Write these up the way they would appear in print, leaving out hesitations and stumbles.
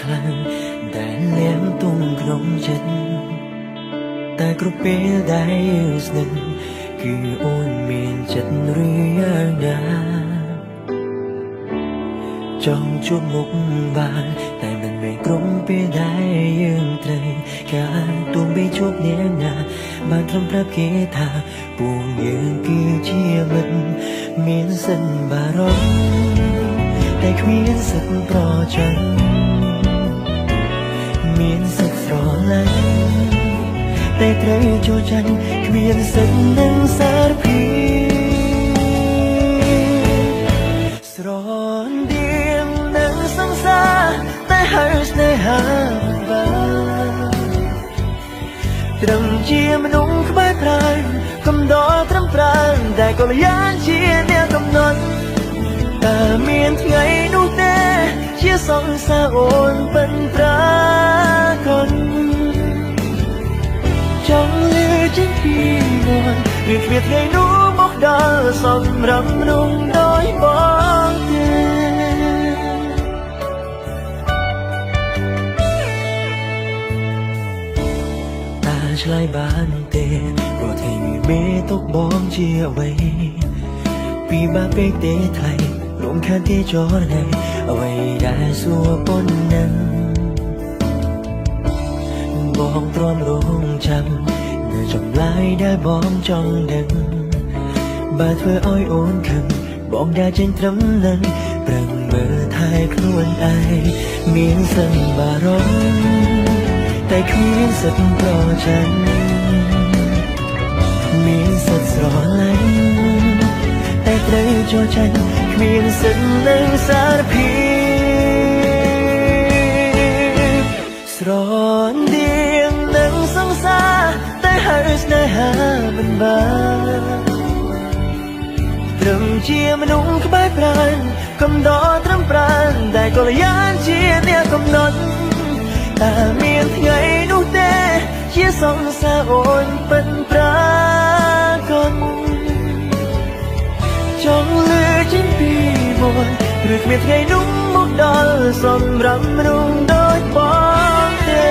ខ្លាំងដែលលៀងទុំក្នុងចិត្តតែគ្រប់ពេលដែលយើងស្និទ្ធគឺអូនមានចិត្តឬយ៉ាងណាចង់ជួបមុខបានតែមិនមែនក្រុមពេលដែលយើងត្រូវការទោះបីជួបនាងណាបានធ្លាប់ប្រាប់គេថាពួកយើងគឺជាមិត្តមានសិនបារម្ភតែគ្មានសិទ្ធិប្រចាំមានសិទ្ធិស្រឡាញ់តែត្រូវចូលចាញ់គ្មានសិទ្ធិនឹងសារភាពស្រដៀងនឹងសង្សារតែហើយស្នេហាបានត្រឹមជាមនុស្សក្បែរប្រាណកំដរត្រឹមប្រាណតែក៏យ៉ាងជាអ្នកកំណត់តែមានថ្ងៃនោះទេជាសង្សារអូនពិនប្រាកដចង់លឺចេញពីមាត់ឬគ្មានថ្ងៃនោះមកដល់សម្រាប់មនុស្សដោយបងទេតាឆ្លើយបានទេព្រោះថ្ងៃមេទុកបងជាអ្វីពីបាពេកទេថ្លៃរំខានទេចរណៃអ្វីដែលសួរប៉ុណ្ណឹងបងទ្រាំរងចាំនៅចម្លើយដែលបងចង់ដឹងបើធ្វើឲ្យអូនខឹងបងđãចេញត្រឹមនឹងប្រឹងមើលថែខ្លួនឯងមានសិនបារម្ភតែគ្មានសិទ្ធិប្រចាំមានសិទ្ធិស្រឡាញ់តែត្រូវចូលចាញ់គ្មានសិទ្ធិនឹងសារភាពស្រដៀងនឹងសង្សារតែហើយស្នេហាមិនបានត្រឹមជាមនុស្សក្បែរប្រាណកំដរត្រឹមប្រាណតែក៏យ៉ាងជាអ្នកកំណត់តែមានថ្ងៃនោះទេជាសង្សារអូនពិនប្រាកដចង់លឺចេញពីមាត់ឬគ្មានថ្ងៃនោះមកដល់សម្រាប់មនុស្សដូចបងទេ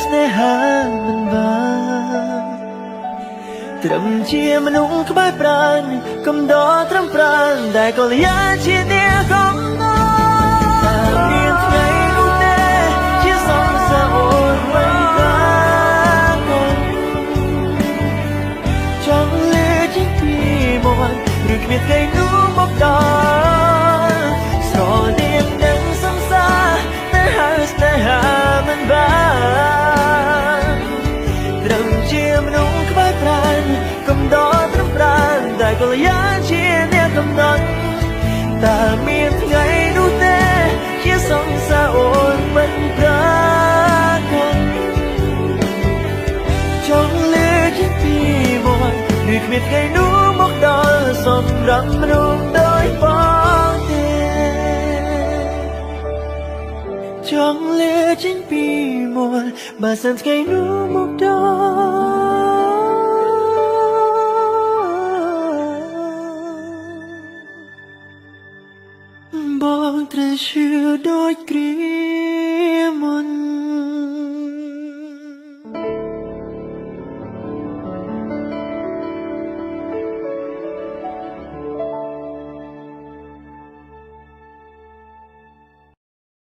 ស្នេហាមិនបានត្រឹមជាមនុស្សក្បែរប្រាណកំដរត្រឹមប្រាណតែក៏យ៉ាងជាអ្នកកំណត់តែមានថ្ងៃនោះទេជាសង្សារអូនមិនបានចង់លឺចេញពីមាត់ឬគ្មានថ្ងៃនោះមកដល់ស្រដៀងនឹងសង្សារតែហើយស្នេហាមិនបានត្រឹមជាមនុស្សក្បែរប្រាណកំដរត្រឹមប្រាណតែក៏យ៉ាងជាអ្នកកំណត់តែមានថ្ងៃនោះទេជាសង្សារអូនមិនប្រាកដចង់លឺចេញពីមាត់ឬគ្មានថ្ងៃនោះមកដល់សម្រាប់មនុស្សដោយបងទេចង់លឺចេញពីមាត់បើសិនថ្ងៃនោះមកដល់បងត្រូវឈឺដូចគ្រា